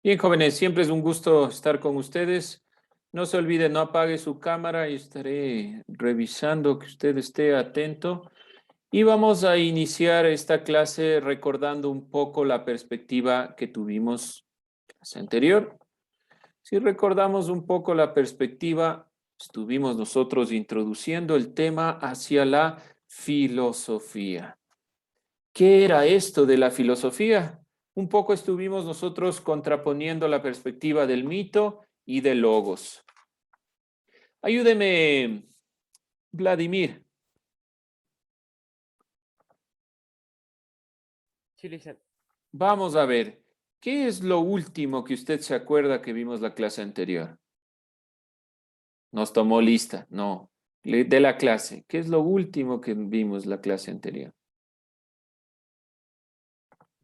Bien, jóvenes, siempre es un gusto estar con ustedes. No se olvide, no apague su cámara y estaré revisando que usted esté atento. Y vamos a iniciar esta clase recordando un poco la perspectiva que tuvimos la clase anterior. Si recordamos un poco la perspectiva, estuvimos nosotros introduciendo el tema hacia la filosofía. ¿Qué era esto de la filosofía? Un poco estuvimos nosotros contraponiendo la perspectiva del mito y del logos. Ayúdeme, Vladimir. Sí, Lisa. Vamos a ver, ¿qué es lo último que usted se acuerda que vimos la clase anterior? Nos tomó lista, no. De la clase, ¿qué es lo último que vimos la clase anterior?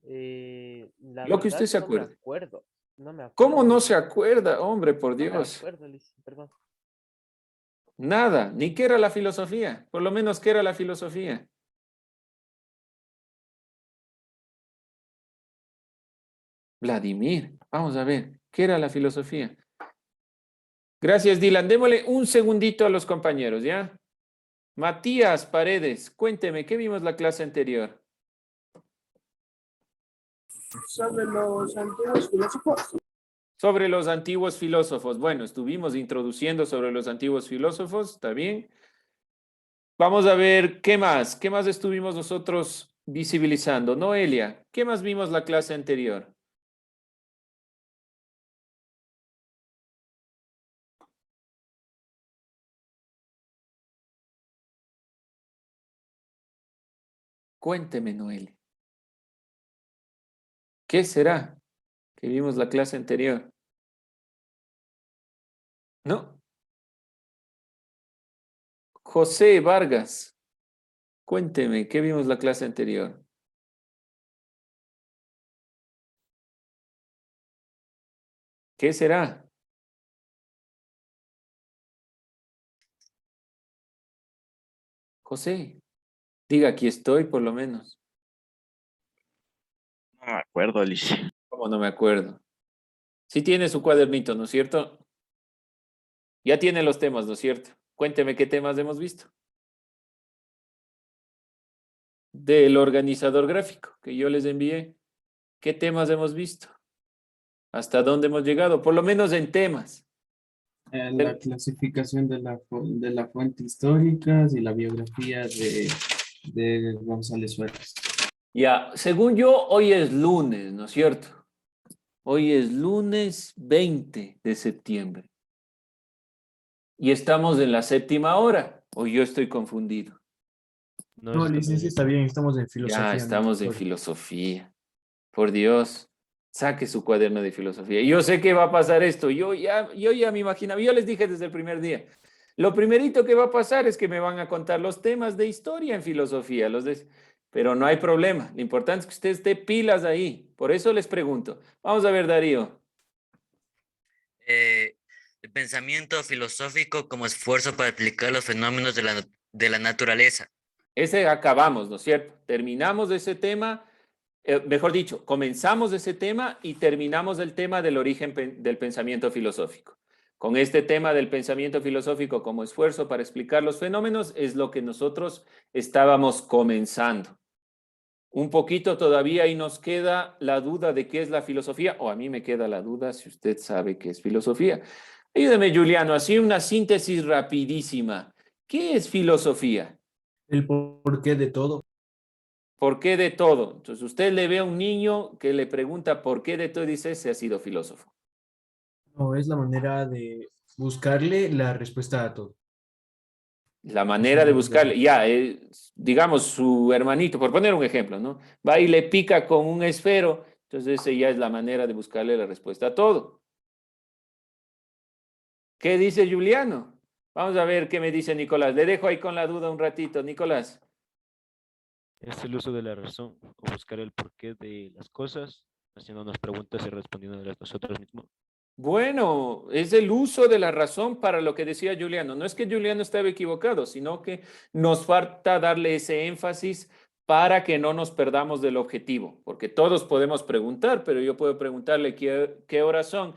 La Lo que usted verdad se no me acuerde. acuerdo. No me ¿Cómo acuerdo, no se Lisa. acuerda? Hombre, por No me Dios. acuerdo, Lisa. Perdón. Nada, ni qué era la filosofía. Por lo menos, ¿qué era la filosofía? Vladimir, vamos a ver, ¿qué era la filosofía? Gracias, Dylan. Démosle un segundito a los compañeros, ¿ya? Matías Paredes, cuénteme, ¿qué vimos la clase anterior? Sobre los antiguos filósofos. Sobre los antiguos filósofos. Bueno, estuvimos introduciendo sobre los antiguos filósofos, ¿está bien? Vamos a ver, ¿qué más? ¿Qué más estuvimos nosotros visibilizando? Noelia, ¿qué más vimos la clase anterior? Cuénteme, Noelia. ¿Qué será que vimos la clase anterior? ¿No? José Vargas, cuénteme, ¿qué vimos la clase anterior? ¿Qué será? José, diga, aquí estoy por lo menos. No me acuerdo, Alicia. ¿Cómo no me acuerdo? Sí tiene su cuadernito, ¿no es cierto? Ya tiene los temas, ¿no es cierto? Cuénteme qué temas hemos visto. Del organizador gráfico que yo les envié. ¿Qué temas hemos visto? ¿Hasta dónde hemos llegado? Por lo menos en temas. La clasificación de la fuente histórica y la biografía de González Suárez. Ya, según yo, hoy es lunes, ¿no es cierto? Hoy es lunes 20 de septiembre. Y estamos en la séptima hora, o yo estoy confundido. No, licencia, está bien, estamos en Ya filosofía, no en estamos en historia. filosofía. Por Dios, saque su cuaderno de filosofía. Yo sé que va a pasar esto. Yo ya me imaginaba, yo les dije desde el primer día. Lo primerito que va a pasar es que me van a contar los temas de historia en filosofía, pero no hay problema. Lo importante es que usted esté pilas ahí. Por eso les pregunto. Vamos a ver, Darío. El pensamiento filosófico como esfuerzo para explicar los fenómenos de la naturaleza. Ese acabamos, ¿no es cierto? Terminamos ese tema, mejor dicho, comenzamos ese tema y terminamos el tema del origen del pensamiento filosófico. Con este tema del pensamiento filosófico como esfuerzo para explicar los fenómenos es lo que nosotros estábamos comenzando. Un poquito todavía y nos queda la duda de qué es la filosofía, o a mí me queda la duda si usted sabe qué es filosofía. Ayúdeme, Juliano, así una síntesis rapidísima. ¿Qué es filosofía? El porqué de todo. ¿Por qué de todo? Entonces usted le ve a un niño que le pregunta por qué de todo y dice, se ha sido filósofo. No, es la manera de buscarle la respuesta a todo. La Eso manera es de la buscarle, filosofía. ya, digamos, su hermanito, por poner un ejemplo, ¿no? Va y le pica con un esfero, entonces esa ya es la manera de buscarle la respuesta a todo. ¿Qué dice Juliano? Vamos a ver qué me dice Nicolás. Le dejo ahí con la duda un ratito, Nicolás. Es el uso de la razón o buscar el porqué de las cosas, haciéndonos preguntas y respondiéndolas nosotros mismos. Bueno, es el uso de la razón para lo que decía Juliano. No es que Juliano estaba equivocado, sino que nos falta darle ese énfasis para que no nos perdamos del objetivo, porque todos podemos preguntar, pero yo puedo preguntarle qué horas son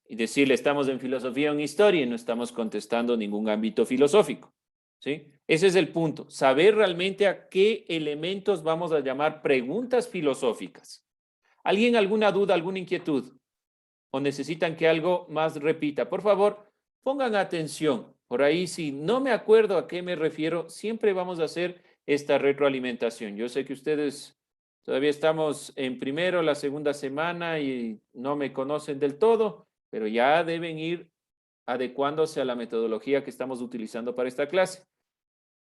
y decirle estamos en filosofía o en historia y no estamos contestando ningún ámbito filosófico, ¿sí? Ese es el punto, saber realmente a qué elementos vamos a llamar preguntas filosóficas. ¿Alguien alguna duda, alguna inquietud? ¿O necesitan que algo más repita? Por favor, pongan atención. Por ahí, si no me acuerdo a qué me refiero, siempre vamos a hacer esta retroalimentación. Yo sé que ustedes todavía estamos en primero, la segunda semana y no me conocen del todo, pero ya deben ir adecuándose a la metodología que estamos utilizando para esta clase.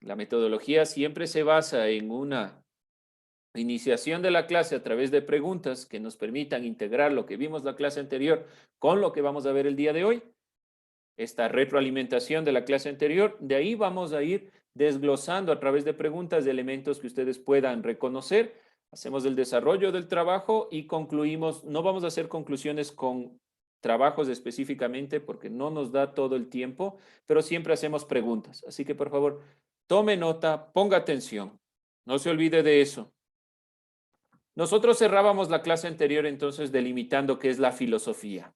La metodología siempre se basa en una iniciación de la clase a través de preguntas que nos permitan integrar lo que vimos la clase anterior con lo que vamos a ver el día de hoy. Esta retroalimentación de la clase anterior, de ahí vamos a ir desglosando a través de preguntas de elementos que ustedes puedan reconocer. Hacemos el desarrollo del trabajo y concluimos. No vamos a hacer conclusiones con trabajos específicamente porque no nos da todo el tiempo, pero siempre hacemos preguntas. Así que por favor, tome nota, ponga atención. No se olvide de eso. Nosotros cerrábamos la clase anterior entonces delimitando qué es la filosofía.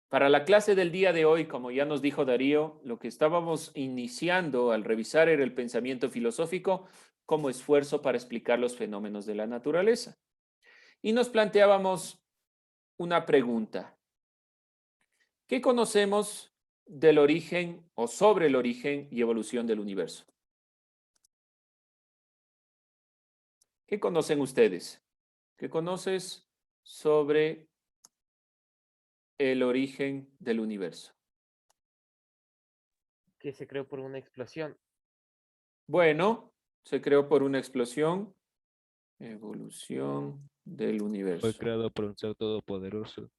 Para la clase del día de hoy, como ya nos dijo Darío, lo que estábamos iniciando al revisar era el pensamiento filosófico como esfuerzo para explicar los fenómenos de la naturaleza. Y nos planteábamos una pregunta. ¿Qué conocemos del origen o sobre el origen y evolución del universo? ¿Qué conocen ustedes? ¿Qué conoces sobre el origen del universo? Que se creó por una explosión. Bueno, se creó por una explosión, evolución del Fue universo. creado por un ser todopoderoso.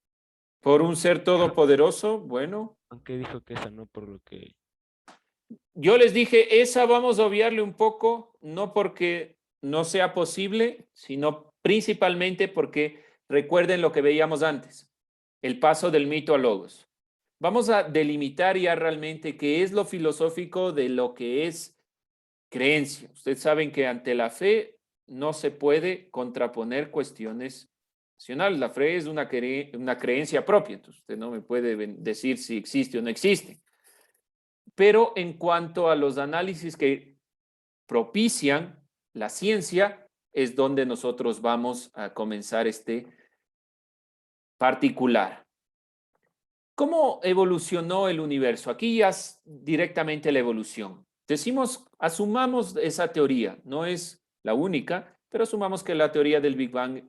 Por un ser todopoderoso, bueno. Aunque dijo que esa no por lo que... Yo les dije, esa vamos a obviarle un poco, no porque no sea posible, sino principalmente porque recuerden lo que veíamos antes, el paso del mito al logos. Vamos a delimitar ya realmente qué es lo filosófico de lo que es creencia. Ustedes saben que ante la fe no se puede contraponer cuestiones racionales. La fe es una creencia propia, entonces usted no me puede decir si existe o no existe. Pero en cuanto a los análisis que propician la ciencia, es donde nosotros vamos a comenzar este particular. ¿Cómo evolucionó el universo? Aquí ya es directamente la evolución. Decimos, asumamos esa teoría, no es la única, pero asumamos que la teoría del Big Bang,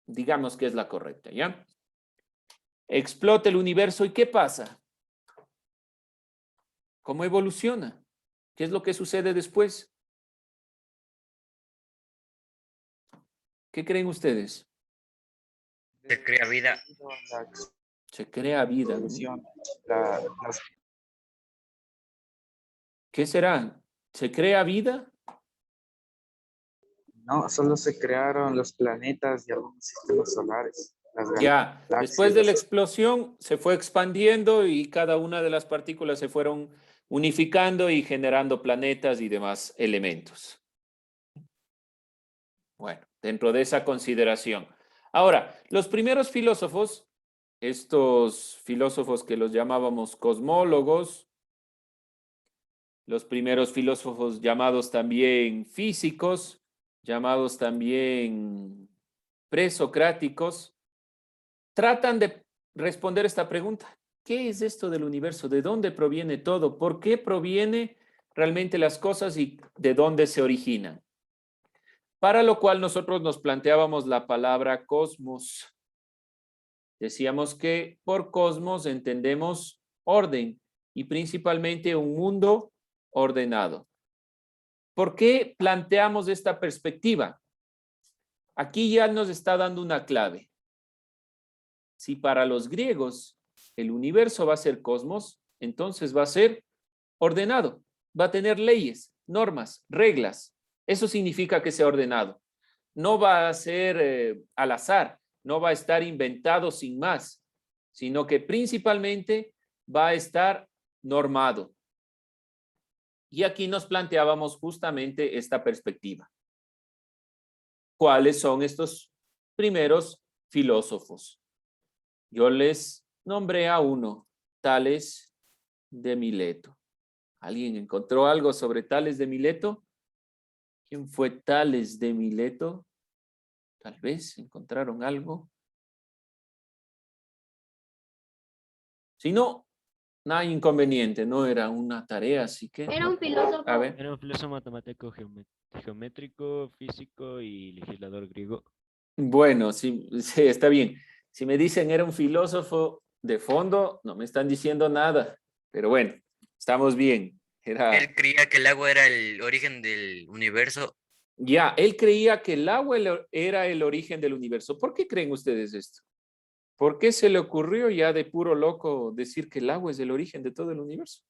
digamos que es la correcta, ¿ya? Explota el universo y ¿qué pasa? ¿Cómo evoluciona? ¿Qué es lo que sucede después? ¿Qué creen ustedes? Se crea vida. Se crea vida. ¿Qué será? ¿Se crea vida? No, solo se crearon los planetas y algunos sistemas solares. Ya, después de la galaxias. explosión se fue expandiendo y cada una de las partículas se fueron unificando y generando planetas y demás elementos. Bueno, dentro de esa consideración. Ahora, los primeros filósofos, estos filósofos que los llamábamos cosmólogos, los primeros filósofos llamados también físicos, llamados también presocráticos, tratan de responder esta pregunta. ¿Qué es esto del universo? ¿De dónde proviene todo? ¿Por qué proviene realmente las cosas y de dónde se originan? Para lo cual nosotros nos planteábamos la palabra cosmos. Decíamos que por cosmos entendemos orden y principalmente un mundo ordenado. ¿Por qué planteamos esta perspectiva? Aquí ya nos está dando una clave. Si para los griegos el universo va a ser cosmos, entonces va a ser ordenado, va a tener leyes, normas, reglas. Eso significa que sea ordenado. No va a ser al azar, no va a estar inventado sin más, sino que principalmente va a estar normado. Y aquí nos planteábamos justamente esta perspectiva. cuáles son estos primeros filósofos. Yo les nombré a uno, Tales de Mileto. ¿Alguien encontró algo sobre Tales de Mileto? ¿Quién fue Tales de Mileto? Tal vez encontraron algo. Si no, no hay inconveniente, no era una tarea, así que... Era un filósofo. A ver, Era un filósofo matemático, geométrico, físico y legislador griego. bueno, sí, sí, está bien. Si me dicen era un filósofo de fondo, no me están diciendo nada. Pero bueno, estamos bien. Era... Él creía que el agua era el origen del universo. Ya, él creía que el agua era el origen del universo. ¿Por qué creen ustedes esto? ¿Por qué se le ocurrió ya de puro loco decir que el agua es el origen de todo el universo?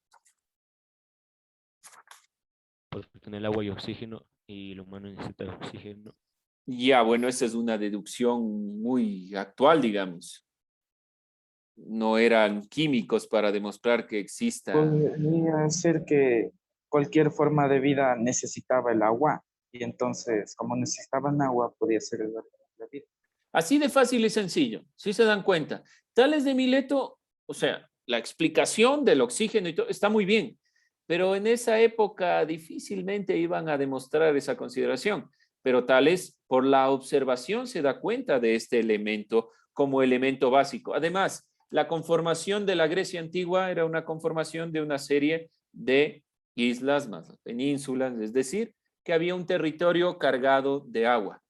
Porque en el agua hay oxígeno y el humano necesita oxígeno. Ya, bueno, esa es una deducción muy actual, digamos. No eran químicos para demostrar que exista. Podría ser que cualquier forma de vida necesitaba el agua y entonces, como necesitaban agua, podía ser el origen de la vida. Así de fácil y sencillo, si se dan cuenta. Tales de Mileto, o sea, la explicación del oxígeno y todo está muy bien, pero en esa época difícilmente iban a demostrar esa consideración. Pero Tales, por la observación, se da cuenta de este elemento como elemento básico. Además, la conformación de la Grecia antigua era una conformación de una serie de islas más penínsulas, es decir, que había un territorio cargado de agua.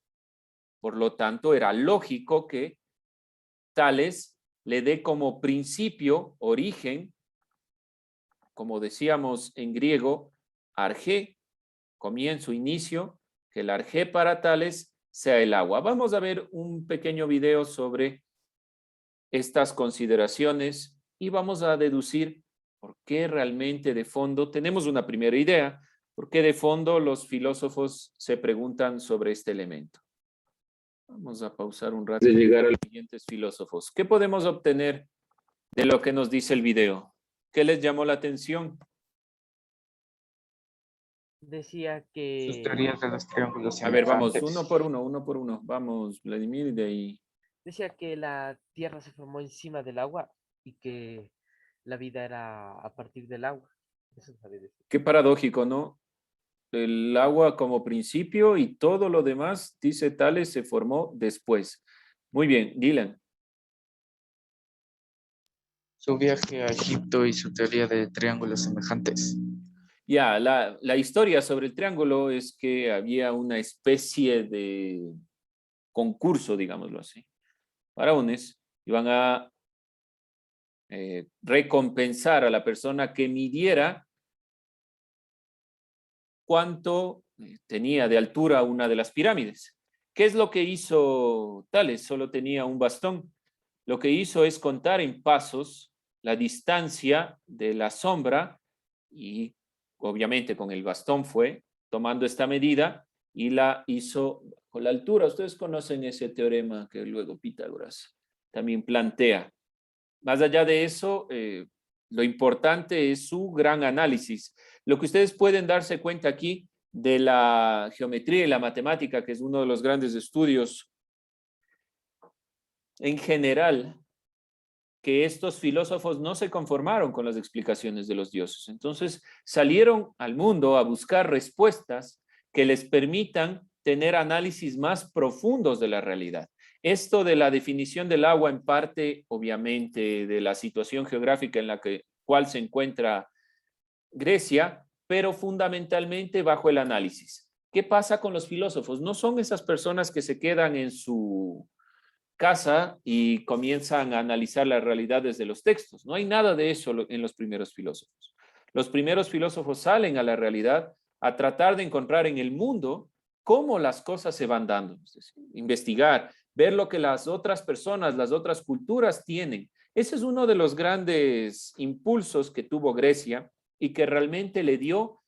Por lo tanto, era lógico que Tales le dé como principio, origen, como decíamos en griego, arjé, comienzo, inicio, que el arjé para Tales sea el agua. Vamos a ver un pequeño video sobre estas consideraciones y vamos a deducir por qué realmente de fondo tenemos una primera idea, por qué de fondo los filósofos se preguntan sobre este elemento. Vamos a pausar un rato de llegar a los siguientes filósofos. ¿Qué podemos obtener de lo que nos dice el video? ¿Qué les llamó la atención? Decía Sus que teorías de los triángulos A ver, vamos, semejantes. uno por uno. Vamos, Vladimir, y de ahí. decía que la Tierra se formó encima del agua y que la vida era a partir del agua. Eso sabía decir. Qué paradójico, ¿no? El agua como principio y todo lo demás, dice Tales, se formó después. Muy bien, Dylan. Su viaje a Egipto y su teoría de triángulos semejantes. Ya, la historia sobre el triángulo es que había una especie de concurso, digámoslo así. Faraones iban a recompensar a la persona que midiera cuánto tenía de altura una de las pirámides. ¿Qué es lo que hizo Tales? Solo tenía un bastón. Lo que hizo es contar en pasos la distancia de la sombra y obviamente con el bastón fue tomando esta medida y la hizo con la altura. Ustedes conocen ese teorema que luego Pitágoras también plantea. Más allá de eso, lo importante es su gran análisis. Lo que ustedes pueden darse cuenta aquí de la geometría y la matemática, que es uno de los grandes estudios en general, que estos filósofos no se conformaron con las explicaciones de los dioses. Entonces salieron al mundo a buscar respuestas que les permitan tener análisis más profundos de la realidad. Esto de la definición del agua en parte, obviamente, de la situación geográfica en la cual se encuentra Grecia, pero fundamentalmente bajo el análisis. ¿Qué pasa con los filósofos? No son esas personas que se quedan en su casa y comienzan a analizar la realidad desde los textos. No hay nada de eso en los primeros filósofos. Los primeros filósofos salen a la realidad a tratar de encontrar en el mundo cómo las cosas se van dando. Es decir, investigar, ver lo que las otras personas, las otras culturas tienen. Ese es uno de los grandes impulsos que tuvo Grecia y que realmente le dio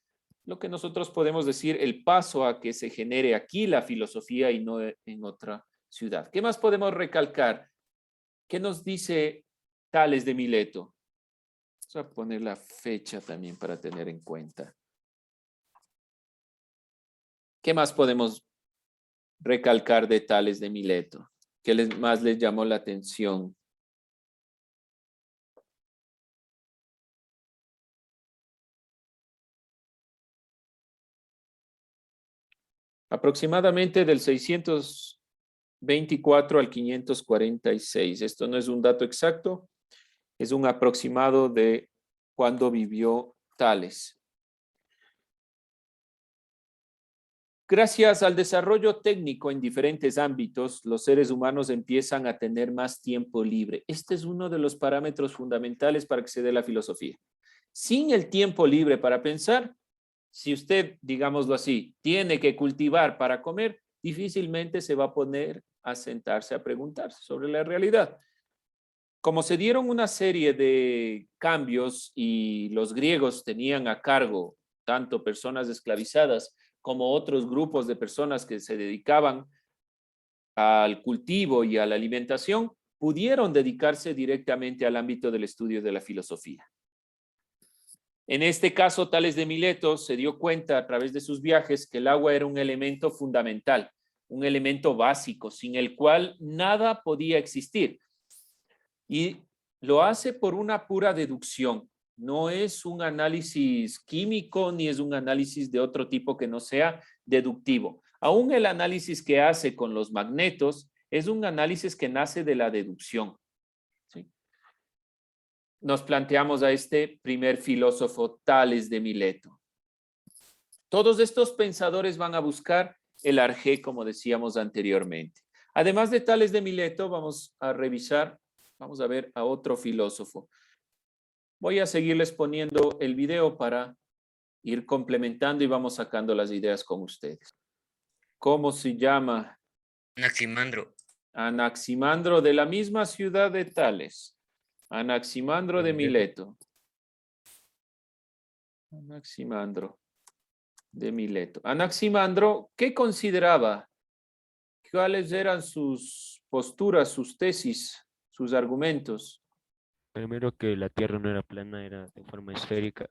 lo que nosotros podemos decir el paso a que se genere aquí la filosofía y no en otra ciudad. ¿Qué más podemos recalcar? ¿Qué nos dice Tales de Mileto? Vamos a poner la fecha también para tener en cuenta. ¿Qué más podemos recalcar de Tales de Mileto? ¿Qué más les llamó la atención? Aproximadamente del 624 al 546. Esto no es un dato exacto, es un aproximado de cuando vivió Tales. Gracias al desarrollo técnico en diferentes ámbitos, los seres humanos empiezan a tener más tiempo libre. Este es uno de los parámetros fundamentales para que se dé la filosofía. Sin el tiempo libre para pensar, si usted, digámoslo así, tiene que cultivar para comer, difícilmente se va a poner a sentarse a preguntarse sobre la realidad. Como se dieron una serie de cambios y los griegos tenían a cargo tanto personas esclavizadas como otros grupos de personas que se dedicaban al cultivo y a la alimentación, pudieron dedicarse directamente al ámbito del estudio de la filosofía. En este caso, Tales de Mileto se dio cuenta a través de sus viajes que el agua era un elemento fundamental, un elemento básico, sin el cual nada podía existir. Y lo hace por una pura deducción. No es un análisis químico ni es un análisis de otro tipo que no sea deductivo. Aún el análisis que hace con los magnetos es un análisis que nace de la deducción. ¿Sí? Nos planteamos a este primer filósofo, Tales de Mileto. Todos estos pensadores van a buscar el arjé, como decíamos anteriormente. Además de Tales de Mileto, vamos a revisar, vamos a ver a otro filósofo. Voy a seguirles poniendo el video para ir complementando y vamos sacando las ideas con ustedes. ¿Cómo se llama? Anaximandro. Anaximandro, de la misma ciudad de Tales. Anaximandro de Mileto. Anaximandro de Mileto. Anaximandro, ¿qué consideraba? ¿Cuáles eran sus posturas, sus tesis, sus argumentos? Primero que la Tierra no era plana, era de forma esférica.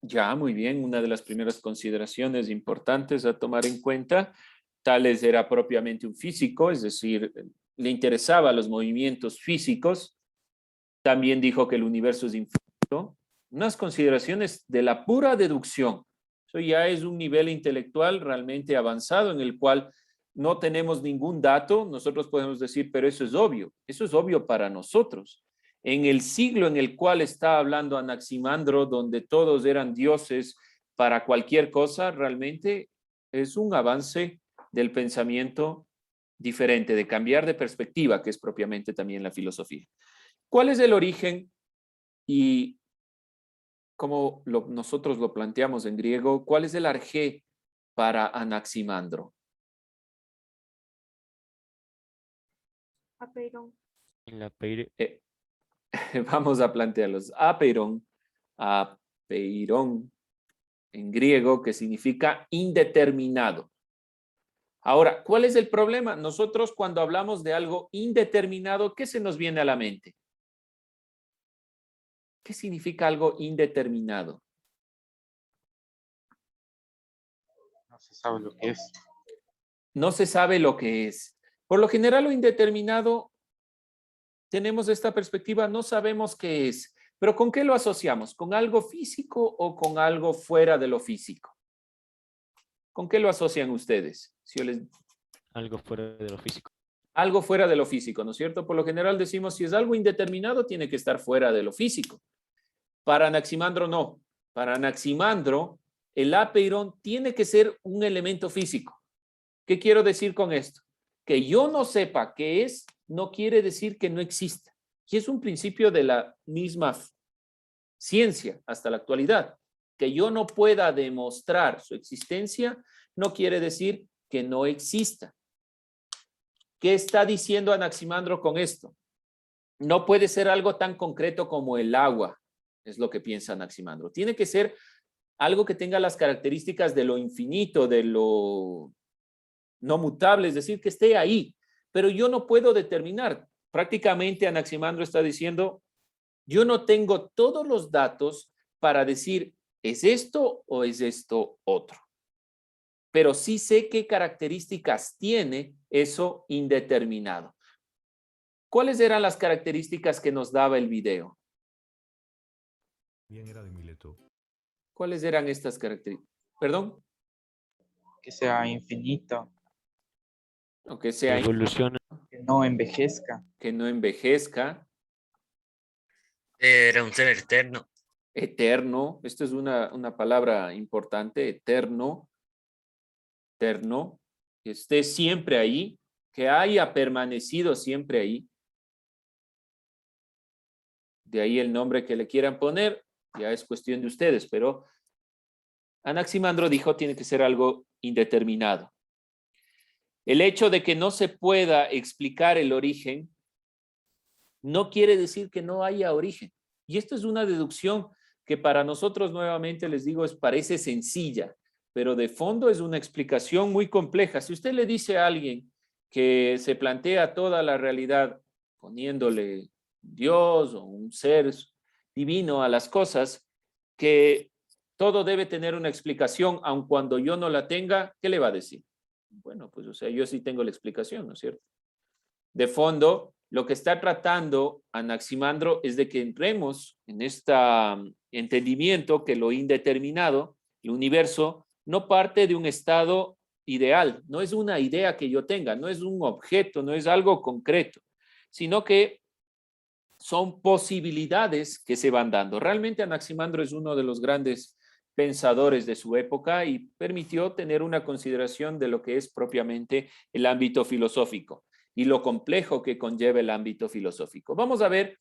Ya, muy bien, una de las primeras consideraciones importantes a tomar en cuenta. Tales era propiamente un físico, es decir, le interesaban los movimientos físicos. También dijo que el universo es infinito. Unas consideraciones de la pura deducción. Eso ya es un nivel intelectual realmente avanzado en el cual no tenemos ningún dato. Nosotros podemos decir, pero eso es obvio. Eso es obvio para nosotros. En el siglo en el cual está hablando Anaximandro, donde todos eran dioses para cualquier cosa, realmente es un avance del pensamiento diferente, de cambiar de perspectiva, que es propiamente también la filosofía. ¿Cuál es el origen y cómo nosotros lo planteamos en griego? ¿Cuál es el arjé para Anaximandro? Apeiron. En la Peire, Vamos a plantearlos. Apeiron en griego, que significa indeterminado. Ahora, ¿cuál es el problema? Nosotros cuando hablamos de algo indeterminado, ¿qué se nos viene a la mente? ¿Qué significa algo indeterminado? No se sabe lo que es. No se sabe lo que es. Por lo general, lo indeterminado, tenemos esta perspectiva, no sabemos qué es. ¿Pero con qué lo asociamos? ¿Con algo físico o con algo fuera de lo físico? ¿Con qué lo asocian ustedes? Si yo les... algo fuera de lo físico. Algo fuera de lo físico, ¿no es cierto? Por lo general decimos, si es algo indeterminado, tiene que estar fuera de lo físico. Para Anaximandro, no. Para Anaximandro, el apeiron tiene que ser un elemento físico. ¿Qué quiero decir con esto? Que yo no sepa qué es, no quiere decir que no exista. Y es un principio de la misma ciencia hasta la actualidad. Que yo no pueda demostrar su existencia, no quiere decir que no exista. ¿Qué está diciendo Anaximandro con esto? No puede ser algo tan concreto como el agua, es lo que piensa Anaximandro. Tiene que ser algo que tenga las características de lo infinito, de lo no mutable, es decir, que esté ahí. Pero yo no puedo determinar. Prácticamente Anaximandro está diciendo, yo no tengo todos los datos para decir, ¿es esto o es esto otro? pero sí sé qué características tiene eso indeterminado. ¿Cuáles eran las características que nos daba el video? Bien era de Mileto. ¿Cuáles eran estas características? ¿Perdón? Que sea infinito, O que sea, Evoluciona. que no envejezca, que no envejezca, Era un ser eterno. eterno. Esto es una palabra importante, eterno, eterno, que esté siempre ahí, que haya permanecido siempre ahí. De ahí el nombre que le quieran poner, ya es cuestión de ustedes, pero Anaximandro dijo tiene que ser algo indeterminado. El hecho de que no se pueda explicar el origen no quiere decir que no haya origen. Y esto es una deducción que para nosotros, nuevamente les digo, parece sencilla, pero de fondo es una explicación muy compleja. Si usted le dice a alguien que se plantea toda la realidad poniéndole Dios o un ser divino a las cosas, que todo debe tener una explicación, aun cuando yo no la tenga, ¿qué le va a decir? Bueno, pues o sea, yo sí tengo la explicación, ¿no es cierto? De fondo, lo que está tratando Anaximandro es de que entremos en este entendimiento que lo indeterminado, el universo, no parte de un estado ideal, no es una idea que yo tenga, no es un objeto, no es algo concreto, sino que son posibilidades que se van dando. Realmente Anaximandro es uno de los grandes pensadores de su época y permitió tener una consideración de lo que es propiamente el ámbito filosófico y lo complejo que conlleva el ámbito filosófico. Vamos a ver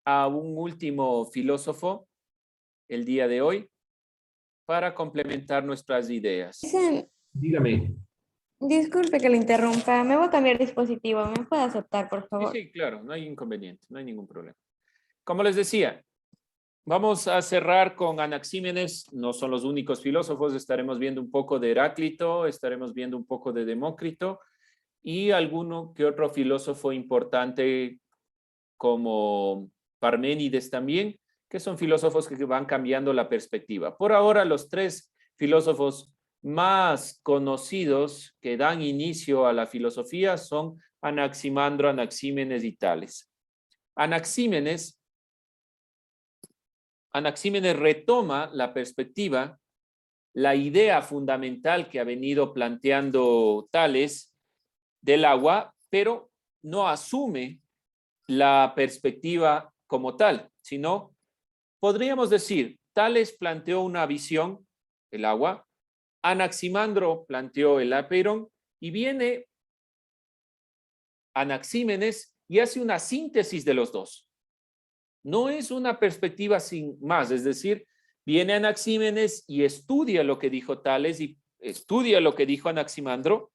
a un último filósofo el día de hoy para complementar nuestras ideas. Dígame. Disculpe que le interrumpa, me voy a cambiar de dispositivo, ¿me puede aceptar, por Sí, favor? sí, claro, no hay inconveniente, no hay ningún problema. Como les decía, vamos a cerrar con Anaxímenes, no son los únicos filósofos, estaremos viendo un poco de Heráclito, estaremos viendo un poco de Demócrito y alguno que otro filósofo importante como Parménides también, que son filósofos que van cambiando la perspectiva. Por ahora, los tres filósofos más conocidos que dan inicio a la filosofía son Anaximandro, Anaxímenes y Tales. Anaxímenes retoma la perspectiva, la idea fundamental que ha venido planteando Tales del agua, pero no asume la perspectiva como tal, sino podríamos decir, Tales planteó una visión, el agua, Anaximandro planteó el apeiron y viene Anaxímenes y hace una síntesis de los dos. No es una perspectiva sin más, es decir, viene Anaxímenes y estudia lo que dijo Tales y estudia lo que dijo Anaximandro,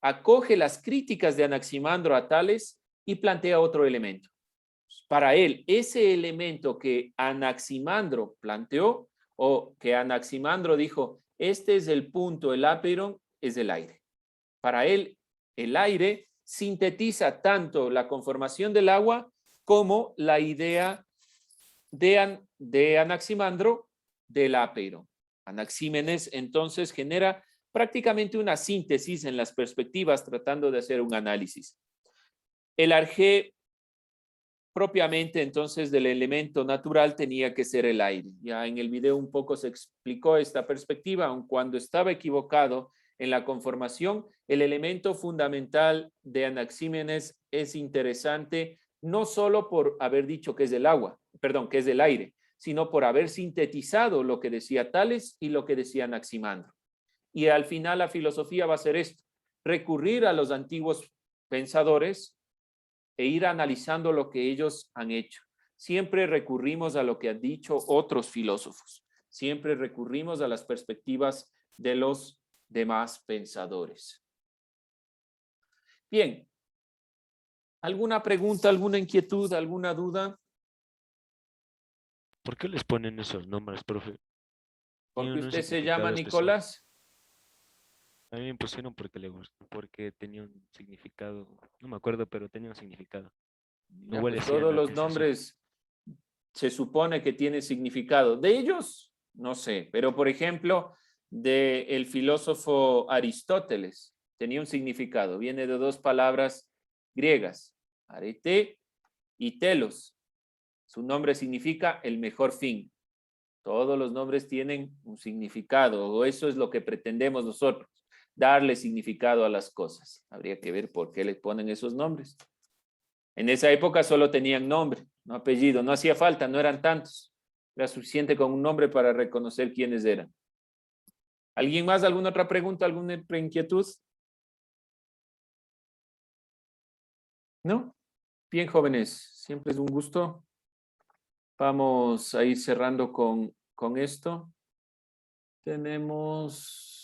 acoge las críticas de Anaximandro a Tales y plantea otro elemento. Para él, ese elemento que Anaximandro planteó o que Anaximandro dijo, este es el punto, el apeiron es el aire. Para él, el aire sintetiza tanto la conformación del agua como la idea de Anaximandro del apeiron. Anaxímenes entonces genera prácticamente una síntesis en las perspectivas tratando de hacer un análisis. El arjé propiamente entonces del elemento natural tenía que ser el aire. Ya en el video un poco se explicó esta perspectiva, aun cuando estaba equivocado en la conformación, el elemento fundamental de Anaxímenes es interesante no solo por haber dicho que es del agua, perdón, que es del aire, sino por haber sintetizado lo que decía Tales y lo que decía Anaximandro. Y al final la filosofía va a ser esto, recurrir a los antiguos pensadores e ir analizando lo que ellos han hecho. Siempre recurrimos a lo que han dicho otros filósofos. Siempre recurrimos a las perspectivas de los demás pensadores. Bien. ¿Alguna pregunta, alguna inquietud, alguna duda? ¿Por qué les ponen esos nombres, profe? Porque ¿Tienen un usted se llama significado especial? Nicolás. A mí me pusieron porque le gustó, porque tenía un significado, no me acuerdo, pero tenía un significado. Mi Ya, abuela pues, decía, todos "No, los ¿qué es eso?". nombres se supone que tienen significado. De ellos, no sé, pero por ejemplo, del filósofo Aristóteles. Tenía un significado. Viene de dos palabras griegas, arete y telos. Su nombre significa el mejor fin. Todos los nombres tienen un significado, o eso es lo que pretendemos nosotros, darle significado a las cosas. Habría que ver por qué les ponen esos nombres. En esa época solo tenían nombre, no apellido, no hacía falta, no eran tantos. Era suficiente con un nombre para reconocer quiénes eran. ¿Alguien más? ¿Alguna otra pregunta? ¿Alguna otra inquietud? ¿No? Bien, jóvenes, siempre es un gusto. Vamos a ir cerrando con esto. Tenemos